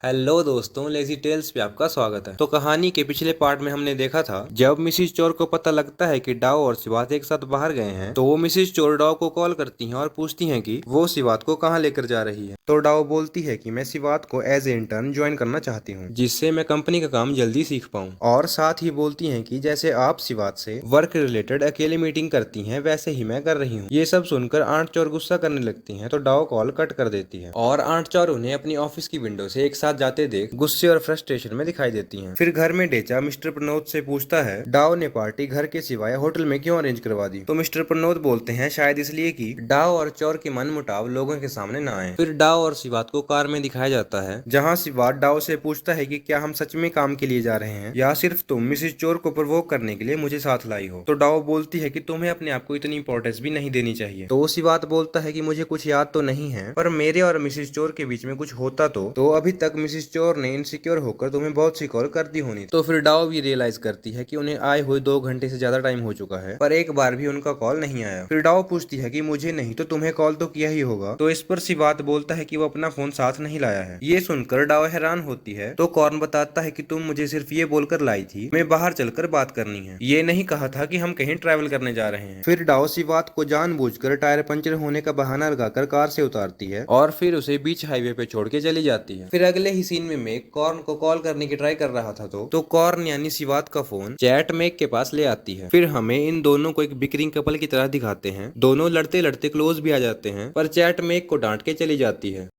Hello दोस्तों, lazy tales पे आपका स्वागत है। तो कहानी के पिछले पार्ट में हमने देखा था जब मिसिस चोर को पता लगता है कि डाओ और सिवात एक साथ बाहर गए हैं, तो वो मिसिस चोर डाओ को कॉल करती हैं और पूछती हैं कि वो सिवात को कहाँ लेकर जा रही है। तो डाओ बोलती है कि मैं सिवात को एज ए इंटर्न ज्वाइन करना चाहती हूँ, जिससे मैं कंपनी का काम जल्दी सीख पाऊँ। और साथ ही बोलती है कि जैसे आप सिवात से वर्क रिलेटेड अकेले मीटिंग करती हैं, वैसे ही मैं कर रही हूँ। ये सब सुनकर आंट चोर गुस्सा करने लगती है, तो डाओ कॉल कट कर देती है और आंट चोर उन्हें अपनी ऑफिस की विंडो से एक साथ जाते देख गुस्से और फ्रस्ट्रेशन में दिखाई देती हैं। फिर घर में डेचा मिस्टर प्रनोद से पूछता है डाओ ने पार्टी घर के सिवाय होटल में क्यों अरेंज करवा दी। तो मिस्टर प्रनोद बोलते हैं शायद इसलिए कि डाओ और चोर के मन मुटाव लोगों के सामने ना आए। फिर डाओ और सिवात को कार में दिखाया जाता है, जहाँ सिवात डाओ से पूछता है कि क्या हम सच में काम के लिए जा रहे हैं या सिर्फ तुम मिसिस चोर को प्रवोक करने के लिए मुझे साथ लाई हो। तो डाओ बोलती है कि तुम्हें अपने आप को इतनी इंपॉर्टेंस भी नहीं देनी चाहिए। तो सिवात बोलता है कि मुझे कुछ याद तो नहीं है, पर मेरे और मिसिस चोर के बीच में कुछ होता तो अभी तक मिसिस चोर ने इनसिक्योर होकर तुम्हें बहुत सी कॉल कर दी होनी। तो फिर डाओ भी रियलाइज करती है कि उन्हें आए हुए 2 घंटे से ज्यादा टाइम हो चुका है, पर एक बार भी उनका कॉल नहीं आया। फिर डाओ पूछती है कि मुझे नहीं तो तुम्हें कॉल तो किया ही होगा। तो इस पर सिवात बोलता है कि वो अपना फोन साथ नहीं लाया है। ये सुनकर डाओ हैरान होती है, तो कॉर्न बताता है कि तुम मुझे सिर्फ ये बोलकर लाई थी मैं बाहर चलकर बात करनी है, ये नहीं कहा था कि हम कहीं ट्रैवल करने जा रहे हैं। फिर डाओ सिवात को जानबूझकर टायर पंचर होने का बहाना लगाकर कार से उतारती है और फिर उसे बीच हाईवे पे छोड़ के चली जाती है। फिर अगले ही सीन में मेक कॉर्न को कॉल करने की ट्राई कर रहा था, तो कॉर्न यानी सिवात का फोन चैट मेक के पास ले आती है। फिर हमें इन दोनों को एक बिकरिंग कपल की तरह दिखाते हैं। दोनों लड़ते लड़ते क्लोज भी आ जाते हैं, पर चैट मेक को डांट के चली जाती है।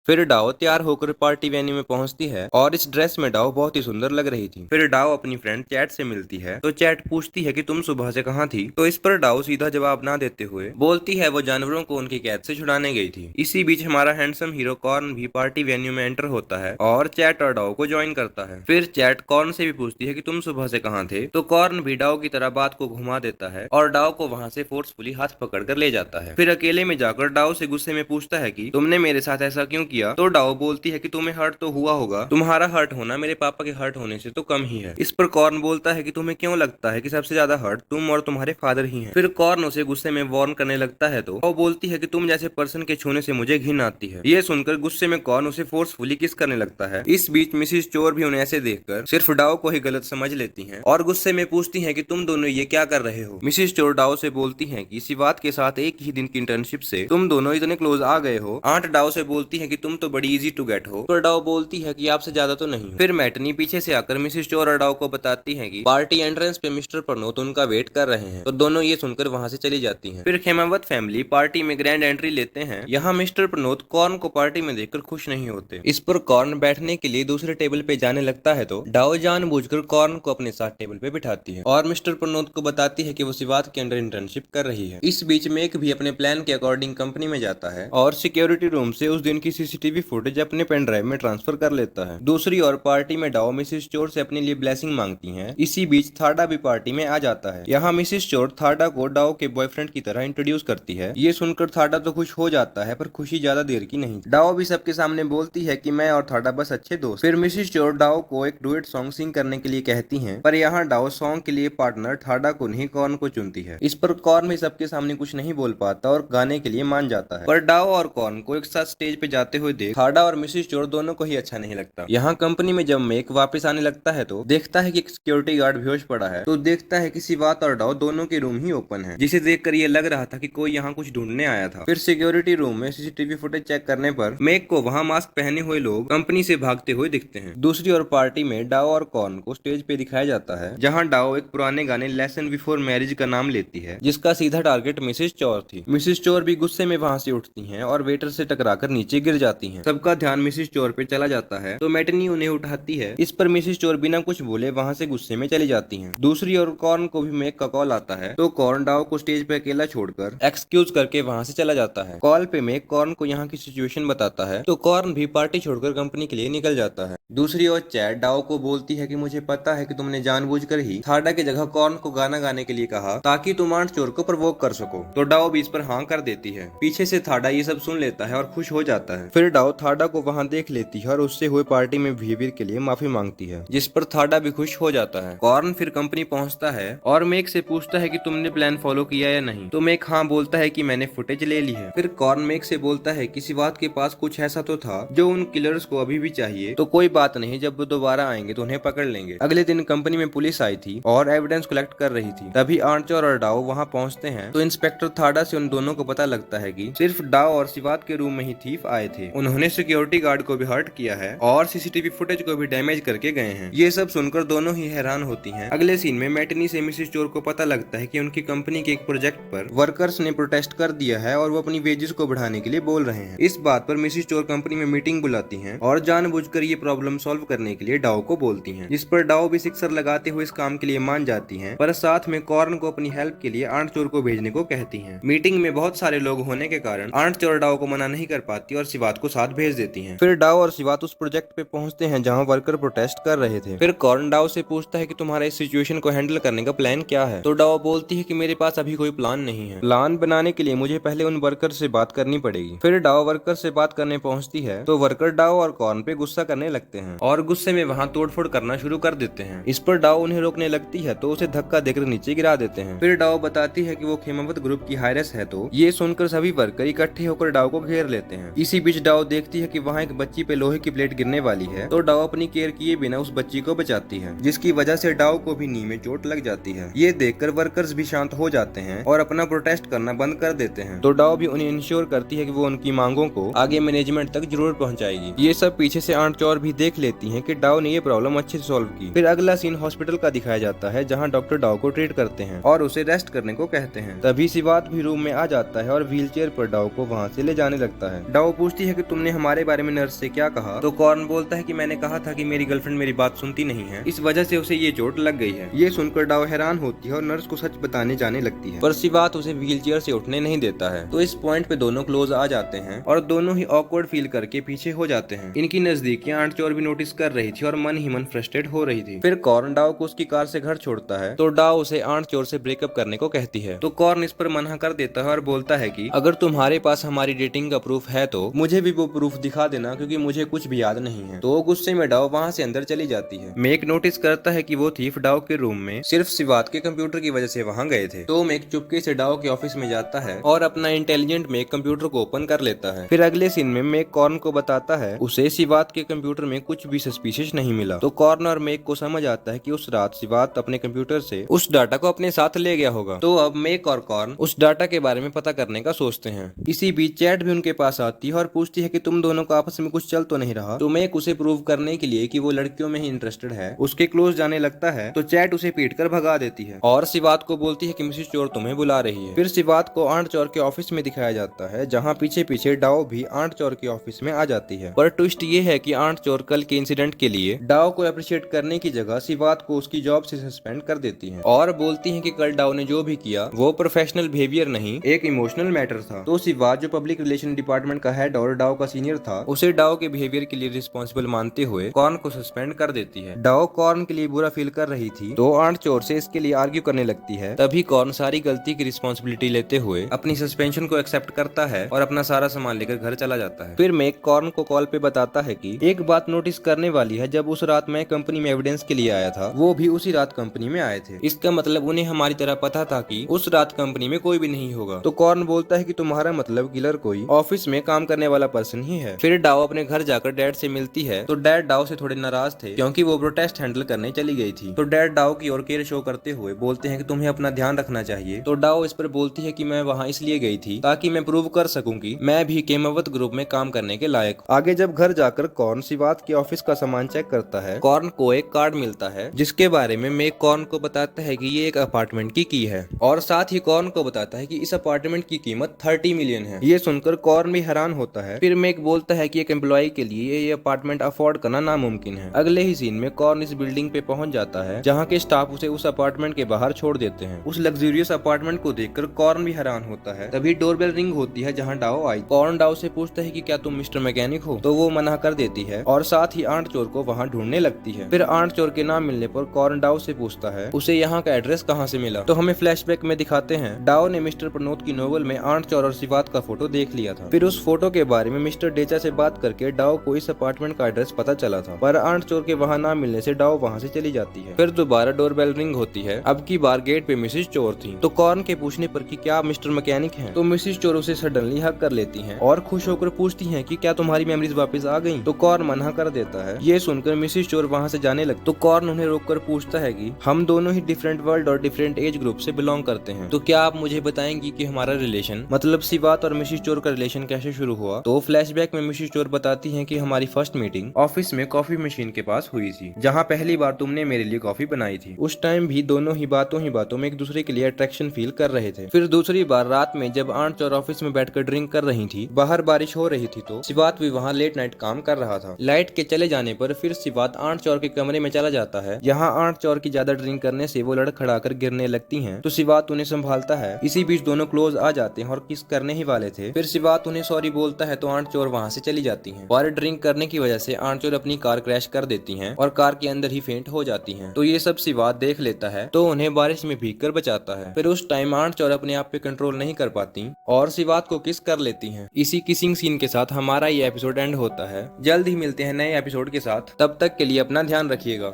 फिर डाओ तैयार होकर पार्टी वेन्यू में पहुंचती है और इस ड्रेस में डाओ बहुत ही सुंदर लग रही थी। फिर डाओ अपनी फ्रेंड चैट से मिलती है, तो चैट पूछती है कि तुम सुबह से कहाँ थी। तो इस पर डाओ सीधा जवाब ना देते हुए बोलती है वो जानवरों को उनकी कैद से छुड़ाने गई थी। इसी बीच हमारा हैंडसम हीरो कॉर्न भी पार्टी वेन्यू में एंटर होता है और चैट और डाओ को ज्वाइन करता है। फिर चैट कॉर्न से भी पूछती है कि तुम सुबह से कहाँ थे, तो कॉर्न भी डाओ की तरह बात को घुमा देता है और डाओ को वहां से फोर्सफुली हाथ पकड़ कर ले जाता है। फिर अकेले में जाकर डाओ से गुस्से में पूछता है कि तुमने मेरे साथ ऐसा क्यों किया। तो डाओ बोलती है कि तुम्हें हर्ट तो हुआ होगा, तुम्हारा हर्ट होना मेरे पापा के हर्ट होने से तो कम ही है। इस पर कॉर्न बोलता है कि तुम्हें क्यों लगता है कि सबसे ज्यादा हर्ट तुम और तुम्हारे फादर ही हैं। फिर कॉर्न उसे गुस्से में वार्न करने लगता है, तो वो बोलती है कि तुम जैसे पर्सन के छूने से मुझे घिन आती है। ये सुनकर गुस्से में कॉर्न उसे फोर्सफुली किस करने लगता है। इस बीच मिसिस चोर भी उन्हें ऐसे देखकर सिर्फ डाओ को ही गलत समझ लेती हैं और गुस्से में पूछती हैं कि तुम दोनों ये क्या कर रहे हो। मिसिस चोर डाओ से बोलती हैं कि सिवात के साथ एक ही दिन की इंटर्नशिप से तुम दोनों इतने क्लोज आ गए हो। आंट डाओ से बोलती है कि तुम तो बड़ी इजी टू गेट हो, पर डाओ बोलती है कि आपसे ज्यादा तो नहीं। फिर मैटनी पीछे से आकर मिसिस चोर और डाओ को बताती है कि पार्टी एंट्रेंस पे मिस्टर प्रनोद उनका वेट कर रहे हैं, तो दोनों ये सुनकर वहां से चली जाती हैं। फिर खेमावत फैमिली पार्टी में ग्रैंड एंट्री लेते हैं। यहाँ मिस्टर प्रनोद कॉर्न को पार्टी में देखकर खुश नहीं होते। इस पर कॉर्न बैठने के लिए दूसरे टेबल पे जाने लगता है, तो डाओ जानबूझकर कॉर्न को अपने साथ टेबल पे बिठाती है और मिस्टर प्रनोद को बताती है कि वो सिवात के अंडर इंटर्नशिप कर रही है। इस बीच मेक भी अपने प्लान के अकॉर्डिंग कंपनी में जाता है और सिक्योरिटी रूम से उस दिन की सीसीटीवी फुटेज अपने पेन ड्राइव में ट्रांसफर कर लेता है। दूसरी ओर पार्टी में डाओ मिसिस चोर से अपने लिए ब्लेसिंग मांगती हैं। इसी बीच थाडा भी पार्टी में आ जाता है। यहाँ मिसिस चोर थाडा को डाओ के बॉयफ्रेंड की तरह इंट्रोड्यूस करती है। ये सुनकर थाडा तो खुश हो जाता है, पर खुशी ज्यादा देर की नहीं। डाओ भी सबके सामने बोलती है कि मैं और थाडा बस अच्छे दोस्त। फिर मिसिस चोर डाओ को एक डुएट सॉन्ग सिंग करने के लिए कहती है, पर यहाँ डाओ सॉन्ग के लिए पार्टनर थाडा को नहीं कॉर्न को चुनती है। इस पर कॉर्न भी सबके सामने कुछ नहीं बोल पाता और गाने के लिए मान जाता है, पर डाओ और कॉर्न को एक साथ स्टेज पे जाते हुए देख थाडा और मिसिस चोर दोनों को ही अच्छा नहीं लगता। यहाँ कंपनी में जब मेक वापस आने लगता है, तो देखता है कि एक सिक्योरिटी गार्ड बेहोश पड़ा है, तो देखता है कि सिवात और डाओ दोनों के रूम ही ओपन है, जिसे देखकर ये लग रहा था कि कोई यहाँ कुछ ढूंढने आया था। फिर सिक्योरिटी रूम में सीसीटीवी फुटेज चेक करने पर मेक को वहाँ मास्क पहने हुए लोग कंपनी से भागते हुए दिखते हैं। दूसरी ओर पार्टी में डाओ और कॉर्न को स्टेज पे दिखाया जाता है, जहाँ डाओ एक पुराने गाने लेसन बिफोर मैरिज का नाम लेती है, जिसका सीधा टारगेट मिसिस चोर थी। मिसिस चोर भी गुस्से में वहाँ से उठती हैं और वेटर से टकराकर नीचे गिर जाती हैं। सबका ध्यान मिसिस चोर पे चला जाता है, तो मैटनी उन्हें उठाती है। इस पर मिसिस चोर बिना कुछ बोले वहां से गुस्से में चली जाती हैं। दूसरी ओर कॉर्न को भी मेक का कॉल आता है, तो कॉर्न डाओ को स्टेज पे अकेला छोड़कर एक्सक्यूज करके वहां से चला जाता है। कॉल पे मेक कॉर्न को यहाँ की सिचुएशन बताता है, तो कॉर्न भी पार्टी छोड़कर कंपनी के लिए निकल जाता है। दूसरी ओर चैट डाओ को बोलती है कि मुझे पता है कि तुमने जानबूझकर ही थाडा की जगह कॉर्न को गाना गाने के लिए कहा ताकि तुम आंट चोर को प्रवोक कर सको। तो डाओ भी इस पर हाँ कर देती है। पीछे से थाडा ये सब सुन लेता है और खुश हो जाता है। फिर डाओ थाडा को वहाँ देख लेती है और उससे हुए पार्टी में बिहेवियर के लिए माफी मांगती है, जिस पर थाडा भी खुश हो जाता है। कॉर्न फिर कंपनी पहुंचता है और मेक से पूछता है कि तुमने प्लान फॉलो किया या नहीं। तो मेक हाँ बोलता है कि मैंने फुटेज ले ली है। फिर कॉर्न मेक से बोलता है किसी बात के पास कुछ ऐसा तो था जो उन किलर्स को अभी भी चाहिए, तो कोई बात नहीं, जब वो दोबारा आएंगे तो उन्हें पकड़ लेंगे। अगले दिन कंपनी में पुलिस आई थी और एविडेंस कलेक्ट कर रही थी। तभी आर्चर और डाओ वहाँ पहुँचते हैं तो इंस्पेक्टर थाडा से उन दोनों को पता लगता है कि सिर्फ डाओ और सिवात के रूम में ही थीफ आए थे। उन्होंने सिक्योरिटी गार्ड को भी हर्ट किया है और सीसीटीवी फुटेज को भी डैमेज करके गए हैं। ये सब सुनकर दोनों ही हैरान होती हैं। अगले सीन में मैटनी से मिसिस चोर को पता लगता है कि उनकी कंपनी के एक प्रोजेक्ट पर वर्कर्स ने प्रोटेस्ट कर दिया है और वो अपनी वेजेस को बढ़ाने के लिए बोल रहे हैं। इस बात पर मिसिस चोर कंपनी में मीटिंग बुलाती हैं और जानबूझकर ये प्रॉब्लम सॉल्व करने के लिए डाओ को बोलती हैं, जिस पर डाओ भी सिक्सर लगाते हुए इस काम के लिए मान जाती हैं, पर साथ में कॉर्न को अपनी हेल्प के लिए आंट चोर को भेजने को कहती हैं। मीटिंग में बहुत सारे लोग होने के कारण आंट चोर डाओ को मना नहीं कर पाती और सिवात को साथ भेज देती हैं। फिर डाओ और सिवात उस प्रोजेक्ट पे पहुंचते हैं जहां वर्कर प्रोटेस्ट कर रहे थे। फिर कॉर्न डाओ से पूछता है कि तुम्हारा इस सिचुएशन को हैंडल करने का प्लान क्या है। तो डाओ बोलती है कि मेरे पास अभी कोई प्लान नहीं है, प्लान बनाने के लिए मुझे पहले उन वर्कर से बात करनी पड़ेगी। फिर डाओ वर्कर से बात करने पहुंचती है तो वर्कर डाओ और कॉर्न पे गुस्सा करने लगते हैं और गुस्से में वहां तोड़फोड़ करना शुरू कर देते हैं। इस पर डाओ उन्हें रोकने लगती है तो उसे धक्का देकर नीचे गिरा देते हैं। फिर डाओ बताती है कि वो खेमावत ग्रुप की हायरस है। तो ये सुनकर सभी वर्कर इकट्ठे होकर डाओ को घेर लेते हैं। इसी बीच डाओ देखती है कि वहाँ एक बच्ची पे लोहे की प्लेट गिरने वाली है, तो डाओ अपनी केयर किए बिना उस बच्ची को बचाती है, जिसकी वजह से डाओ को भी नी में चोट लग जाती है। ये देखकर वर्कर्स भी शांत हो जाते हैं और अपना प्रोटेस्ट करना बंद कर देते हैं। तो डाओ भी उन्हें इंश्योर करती है कि वो उनकी मांगों को आगे मैनेजमेंट तक जरूर पहुंचाएगी। ये सब पीछे से आंट चोर भी देख लेती हैं कि डाओ ने ये प्रॉब्लम अच्छे से सॉल्व की। फिर अगला सीन हॉस्पिटल का दिखाया जाता है जहाँ डॉक्टर डाओ को ट्रीट करते हैं और उसे रेस्ट करने को कहते हैं। तभी सिवात भी रूम में आ जाता है और व्हीलचेयर पर डाओ को वहाँ से ले जाने लगता है। डाओ पूछती है कि तुमने हमारे बारे में नर्स से क्या कहा। तो कॉर्न बोलता है कि मैंने कहा था कि मेरी गर्लफ्रेंड मेरी बात सुनती नहीं है, इस वजह से उसे ये चोट लग गई है। ये सुनकर डाओ हैरान होती है और नर्स को सच बताने जाने लगती है, पर सिवात उसे व्हीलचेयर से उठने नहीं देता है। तो इस पॉइंट पे दोनों क्लोज आ जाते हैं और दोनों ही ऑकवर्ड फील करके पीछे हो जाते हैं। इनकी नजदीकियां आंट चोर भी नोटिस कर रही थी और मन ही मन फ्रस्ट्रेट हो रही थी। फिर कॉर्न डाओ को उसकी कार से घर छोड़ता है तो डाओ उसे आंट चोर से ब्रेकअप करने को कहती है। तो कॉर्न इस पर मना कर देता है और बोलता है कि अगर तुम्हारे पास हमारी डेटिंग का प्रूफ है तो मुझे भी वो प्रूफ दिखा देना, क्योंकि मुझे कुछ भी याद नहीं है। तो गुस्से में डाओ वहाँ से अंदर चली जाती है। मेक नोटिस करता है कि वो थीफ डाओ के रूम में सिर्फ सिवात के कंप्यूटर की वजह से वहाँ गए थे। तो मेक चुपके से डाओ के ऑफिस में जाता है और अपना इंटेलिजेंट मेक कंप्यूटर को ओपन कर लेता है। फिर अगले सीन में मेक कॉर्न को बताता है उसे सिवात के कंप्यूटर में कुछ भी सस्पिशियस नहीं मिला। तो कॉर्न और मेक को समझ आता है कि उस रात सिवात अपने कंप्यूटर से उस डाटा को अपने साथ ले गया होगा। तो अब मेक और कॉर्न उस डाटा के बारे में पता करने का सोचते हैं। इसी बीच चैट भी उनके पास आती है और पूछती है कि तुम दोनों को आपस में कुछ चल तो नहीं रहा। तो मेक उसे प्रूव करने के लिए कि वो लड़कियों में ही इंटरेस्टेड है उसके क्लोज जाने लगता है। तो चैट उसे पीट कर भगा देती है और सिवात को बोलती है कि मिसेस चोर तुम्हें बुला रही है। फिर सिवात को आंट चोर के ऑफिस में दिखाया जाता है जहाँ पीछे पीछे डाओ भी आंट चोर के ऑफिस में आ जाती है। पर ट्विस्ट ये है कि आंट चोर कल के इंसिडेंट के लिए डाओ को अप्रिशिएट करने की जगह सिवात को उसकी जॉब से सस्पेंड कर देती है और बोलती है कि कल डाओ ने जो भी किया वो प्रोफेशनल बिहेवियर नहीं, एक इमोशनल मैटर था। तो सिवात जो पब्लिक रिलेशन डिपार्टमेंट का हेड और डाओ का सीनियर था उसे डाओ के बिहेवियर के लिए रिस्पॉन्सिबल मानते हुए कॉर्न को सस्पेंड कर देती है। डाओ कॉर्न के लिए बुरा फील कर रही थी तो आंट चोर से इसके लिए आर्ग्यू करने लगती है। तभी कॉर्न सारी गलती की रिस्पॉन्सिबिलिटी लेते हुए अपनी सस्पेंशन को एक्सेप्ट करता है और अपना सारा सामान लेकर घर चला जाता है। फिर मेक कॉर्न को कॉल पे बताता है कि एक बात नोटिस करने वाली है, जब उस रात मैं कंपनी में एविडेंस के लिए आया था वो भी उसी रात कंपनी में आए थे। इसका मतलब उन्हें हमारी तरह पता था कि उस रात कंपनी में कोई भी नहीं होगा। तो कॉर्न बोलता है कि तुम्हारा मतलब किलर कोई ऑफिस में काम करने वाला पर्सन ही है। फिर डाओ अपने घर जाकर डैड से मिलती है तो डैड डाओ से थोड़े नाराज थे क्योंकि वो प्रोटेस्ट हैंडल करने चली गई थी। तो डैड डाओ की ओर केयर शो करते हुए बोलते हैं कि तुम्हें अपना ध्यान रखना चाहिए। तो डाओ इस पर बोलती है कि मैं वहाँ इसलिए गई थी ताकि मैं प्रूव कर सकूं कि मैं भी केमावत ग्रुप में काम करने के लायक। आगे जब घर जाकर कॉर्न सिवात के ऑफिस का सामान चेक करता है, कॉर्न को एक कार्ड मिलता है जिसके बारे में मेक कॉर्न को बताता है कि ये एक अपार्टमेंट की है और साथ ही कॉर्न को बताता है कि इस अपार्टमेंट की कीमत 30 मिलियन है। ये सुनकर कॉर्न भी हैरान होता है। फिर मेक बोलता है कि एक एम्प्लॉय के लिए ये अपार्टमेंट अफोर्ड करना नामुमकिन है। अगले ही सीन में कॉर्न इस बिल्डिंग पे पहुंच जाता है जहाँ के स्टाफ उसे उस अपार्टमेंट के बाहर छोड़ देते हैं। उस लग्जरियस अपार्टमेंट को देखकर कॉर्न भी हैरान होता है। तभी डोरबेल रिंग होती है जहाँ डाओ आई। कॉर्न डाओ से पूछता है कि क्या तुम मिस्टर मैकेनिक हो। तो वो मना कर देती है और साथ ही आंट चोर को वहाँ ढूंढने लगती है। फिर आंट चोर के नाम मिलने पर कॉर्न डाओ से पूछता है उसे यहाँ का एड्रेस कहाँ से मिला। तो हमें फ्लैशबैक में दिखाते हैं डाओ ने मिस्टर प्रनोद की नोवेल में आंट चोर और सिवात का फोटो देख लिया था। फिर उस फोटो के बारे में मिस्टर डेचा से बात करके डाओ को इस अपार्टमेंट का एड्रेस पता चला था, पर आंट चोर के वहाँ ना मिलने से डाओ वहाँ से चली जाती है। फिर दोबारा डोरबेल रिंग होती है। अब की बार गेट पे मिसिस चोर थी। तो कॉर्न के पूछने पर कि क्या आप मिस्टर मैकेनिक हैं, तो मिसिस चोर उसे सडनली हक कर लेती हैं और खुश होकर पूछती हैं कि क्या तुम्हारी मेमोरीज वापस आ गईं? तो कॉर्न मना कर देता है। ये सुनकर मिसिस चोर वहाँ से जाने लगती। तो कॉर्न उन्हें रोककर पूछता है कि हम दोनों ही डिफरेंट वर्ल्ड और डिफरेंट एज ग्रुप से बिलोंग करते हैं, तो क्या आप मुझे बताएंगी कि हमारा रिलेशन मतलब सिवात और मिसिस चोर का रिलेशन कैसे शुरू हुआ। तो फ्लैशबैक में मिसिस चोर बताती हैं कि हमारी फर्स्ट मीटिंग ऑफिस में कॉफी मशीन के पास हुई थी, जहाँ पहली बार तुमने मेरे लिए कॉफी बनाई थी। उस टाइम भी दोनों ही बातों में एक दूसरे के लिए अट्रैक्शन फील कर रहे थे। फिर दूसरी बार रात में जब आंट चोर ऑफिस में बैठकर ड्रिंक कर रही थी, बाहर बारिश हो रही थी, तो सिवात भी वहाँ लेट नाइट काम कर रहा था। लाइट के चले जाने पर फिर सिवात आंट चोर के कमरे में चला जाता है। यहाँ आंट चोर की ज्यादा ड्रिंक करने से वो लड़खड़ाकर गिरने लगती हैं, तो सिवात उन्हें संभालता है। इसी बीच दोनों क्लोज आ जाते हैं और किस करने ही वाले थे। फिर सिवात उन्हें सॉरी बोलता है तो आंट चोर वहाँ से चली जाती हैं। और ड्रिंक करने की वजह से आंट चोर अपनी कार क्रैश कर देती हैं और कार के अंदर ही फेंट हो जाती हैं। तो ये सब सिवात देख लेता है तो उन्हें बारिश में भीग कर बचाता है। फिर उस टाइम आंट चोर अपने आप पे कंट्रोल नहीं कर पाती और सिवात को किस कर लेती हैं। इसी किसिंग सीन के साथ हमारा ये एपिसोड एंड होता है। जल्द ही मिलते हैं नए एपिसोड के साथ, तब तक के लिए अपना ध्यान रखिएगा।